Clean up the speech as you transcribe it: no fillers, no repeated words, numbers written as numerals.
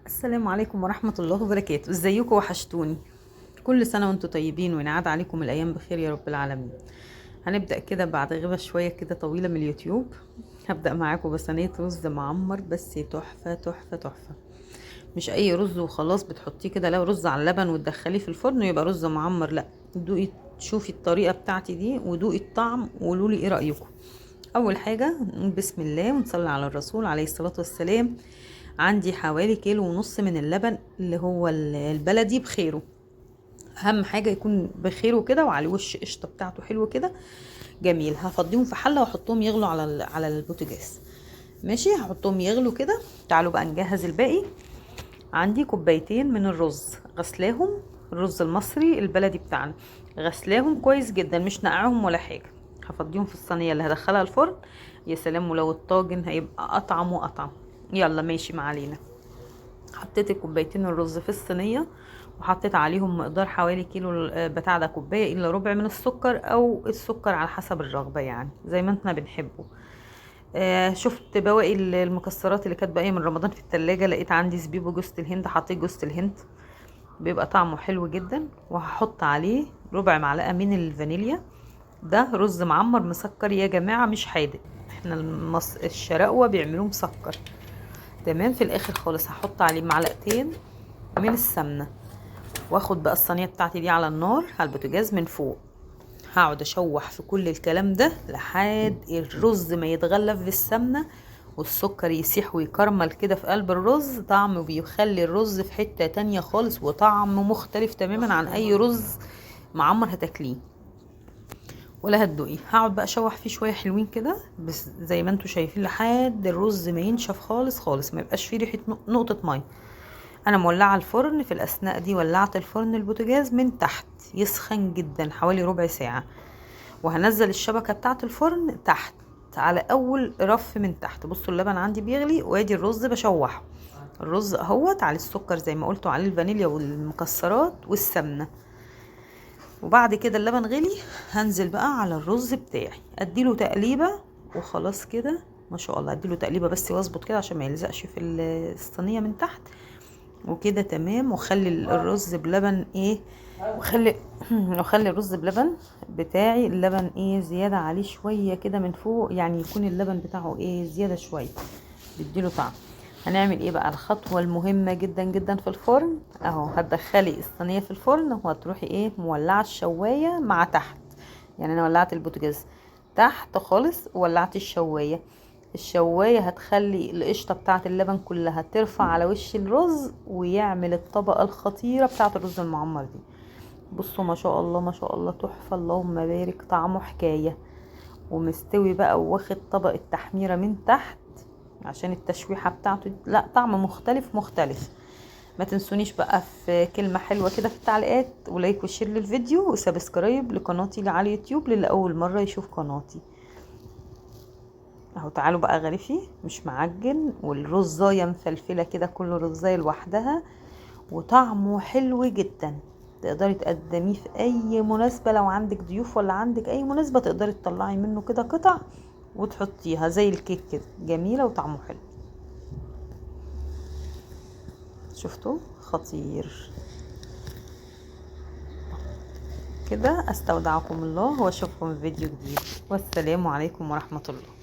السلام عليكم ورحمة الله وبركاته. ازيكم؟ وحشتوني. كل سنة وانتم طيبين وينعاد عليكم الأيام بخير يا رب العالمين. هنبدأ كده بعد غيبة شوية كده طويلة من اليوتيوب. هبدأ معاكم بصينية رز معمر، بس تحفة تحفة تحفة. مش أي رز وخلاص بتحطيه كده، لو رز على اللبن وتدخليه في الفرن يبقى رز معمر، لا. دوقي، شوفي الطريقة بتاعتي دي ودوقي الطعم وقولولي ايه رأيكم. أول حاجة نقول بسم الله ونصلي على الرسول عليه الصلاة والسلام. عندي حوالي كيلو ونص من اللبن اللي هو البلدي بخيره. اهم حاجه يكون بخيره كده وعلى وش قشطه بتاعته حلو كده جميل. هفضيهم في حله واحطهم يغلوا على البوتاجاز. ماشي، هحطهم يغلوا كده. تعالوا بقى نجهز الباقي. عندي كوبايتين من الرز غسلاهم، الرز المصري البلدي بتاعنا، غسلاهم كويس جدا، مش نقعهم ولا حاجه. هفضيهم في الصينيه اللي هدخلها الفرن. يا سلام، ولو الطاجن هيبقى اطعم واطعم. يلا ماشي، ما علينا. حطيت الكوبايتين الرز في الصينيه، وحطيت عليهم مقدار حوالي كيلو بتاع ده، كوبايه الا ربع من السكر، او السكر على حسب الرغبه يعني زي ما احنا بنحبه. شفت بواقي المكسرات اللي كانت باقيه من رمضان في التلاجة، لقيت عندي زبيب وجوز الهند، حطيت جوز الهند، بيبقى طعمه حلو جدا. وهحط عليه ربع معلقه من الفانيليا. ده رز معمر مسكر يا جماعه، مش حادق. احنا الشراقوه بيعملوه مسكر. تمام. في الاخر خالص هحط عليه معلقتين من السمنه، واخد بقى الصينيه بتاعتي دي على النار على البوتاجاز من فوق. هقعد اشوح في كل الكلام ده لحد الرز ما يتغلف بالسمنه، والسكر يسيح ويكرمل كده في قلب الرز. طعمه بيخلي الرز في حته تانية خالص، وطعم مختلف تماما عن اي رز معمر هتاكليه ولا هتدوقيه. هقعد بقى اشوح فيه شويه حلوين كده، بس زي ما انتم شايفين لحد الرز ما ينشف خالص خالص، ما يبقاش فيه ريحه نقطه ميه. انا مولعه الفرن، في الاثناء دي ولعت الفرن البوتاجاز من تحت يسخن جدا حوالي ربع ساعه، وهنزل الشبكه بتاعه الفرن تحت على اول رف من تحت. بصوا اللبن عندي بيغلي، وادي الرز بشوحه. الرز اهوت على السكر زي ما قلتوا، عليه الفانيليا والمكسرات والسمنه. وبعد كده اللبن غلي، هنزل بقى على الرز بتاعي اديله تقليبه وخلاص كده. ما شاء الله، اديله تقليبه بس واظبط كده عشان ما يلزقش في الصينيه من تحت وكده. تمام. وخلي الرز بلبن ايه، وخلي وخلي الرز بلبن بتاعي اللبن ايه زياده عليه شويه كده من فوق، يعني يكون اللبن بتاعه ايه زياده شويه، بيديله طعم. هنعمل ايه بقى؟ الخطوه المهمه جدا جدا في الفرن اهو. هتدخلي الصينيه في الفرن وهتروحي ايه مولعه الشوايه مع تحت. يعني انا ولعت البوتاجاز تحت خالص وولعت الشوايه. الشوايه هتخلي القشطه بتاعه اللبن كلها ترفع على وش الرز، ويعمل الطبقه الخطيره بتاعه الرز المعمر دي. بصوا ما شاء الله ما شاء الله، تحفه اللهم بارك، طعمه حكايه. ومستوي بقى واخد طبقه تحميره من تحت عشان التشويحه بتاعته، لا طعم مختلف مختلف. ما تنسونيش بقى في كلمة حلوة كده في التعليقات، ولايك وشير للفيديو وسبسكرايب لقناتي اللي على اليوتيوب للي أول مرة يشوف قناتي. اهو تعالوا بقى غرفي مش معجن، والرزاية مفلفلة كده، كل رزاية لوحدها، وطعمه حلو جدا. تقدري تقدميه في اي مناسبة، لو عندك ضيوف ولا عندك اي مناسبة تقدري تطلعي منه كده قطع وتحطيها زي الكيك كده، جميلة وطعمه حلو. شفتوا؟ خطير. كده استودعكم الله واشوفكم في فيديو جديد، والسلام عليكم ورحمة الله.